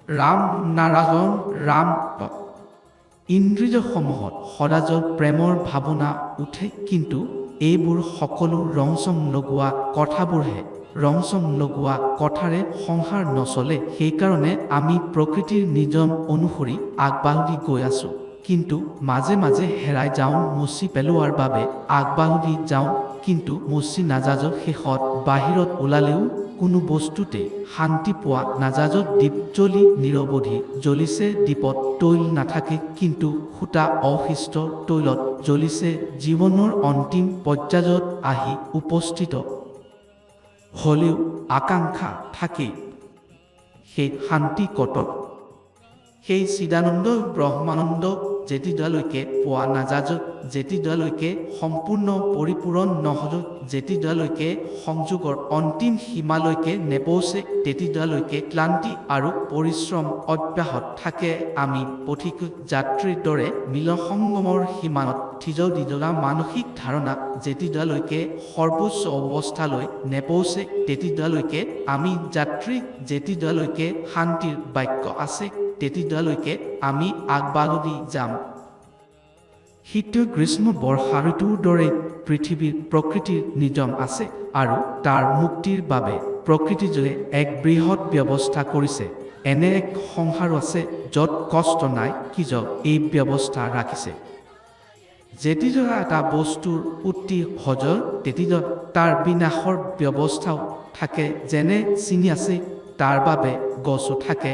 ৰাম নাৰায়ণ ৰাম ইন্দ্ৰিয়সমূহত সদাজৰ প্ৰেমৰ ভাৱনা উঠে, কিন্তু এইবোৰ সকলো ৰংচং লগোৱা কথাবোৰহে। ৰংচং লগোৱা কথাৰে সংসাৰ নচলে। সেইকাৰণে আমি প্ৰকৃতিৰ নিয়ম অনুসৰি আগবাঢ়ি গৈ আছোঁ, কিন্তু মাজে মাজে হেৰাই যাওঁ। মুচি পেলোৱাৰ বাবে আগবাঢ়ি যাওঁ, কিন্তু মুচি নাযাওঁ। শেষত বাহিৰত ওলালেও কোনো বস্তুতে শান্তি পোৱা নাযায়। দীপ জ্বলি নিৰৱধি জ্বলিছে, দীপত তৈল নাথাকে, কিন্তু সূতা অশিষ্ট তৈলত জ্বলিছে। জীৱনৰ অন্তিম পৰ্যায়ত আহি উপস্থিত হ'লেও আকাংক্ষা থাকেই, সেই শান্তি কত? সেই চিদানন্দ ব্ৰহ্মানন্দ যেতিয়ালৈকে পোৱা নাযায়, যেতিয়ালৈকে সম্পূৰ্ণ পৰিপূৰণ নহয়, যেতিয়ালৈকে সংযোগৰ অন্তিম সীমালৈকে নেপৌঁছে, তেতিয়ালৈকে ক্লান্তি আৰু পৰিশ্ৰম অব্যাহত থাকে। আমি পথিক যাত্ৰীৰ দৰে মিলনসংগমৰ সীমানত থিয় দিয়া মানসিক ধাৰণা যেতিয়ালৈকে সৰ্বোচ্চ অৱস্থালৈ নেপৌঁছে, তেতিয়ালৈকে আমি যাত্ৰী। যেতিয়ালৈকে শান্তিৰ বাক্য আছে, তেতিয়ালৈকে আমি আগবাঢ়ি যাম। শীত গ্ৰীষ্ম বৰ্ষা ঋতুৰ দৰে পৃথিৱীৰ প্ৰকৃতিৰ নিয়ম আছে, আৰু তাৰ মুক্তিৰ বাবে প্ৰকৃতিজোৰে এক বৃহৎ ব্যৱস্থা কৰিছে। এনে এক সংসাৰ আছে য'ত কষ্ট নাই, কিয় এই ব্যৱস্থা ৰাখিছে। যেতিয়া এটা বস্তুৰ উৎপত্তি হয়, তেতিয়া তাৰ বিনাশৰ ব্যৱস্থাও থাকে। যেনে চিনি আছে, তাৰ বাবে গছো থাকে।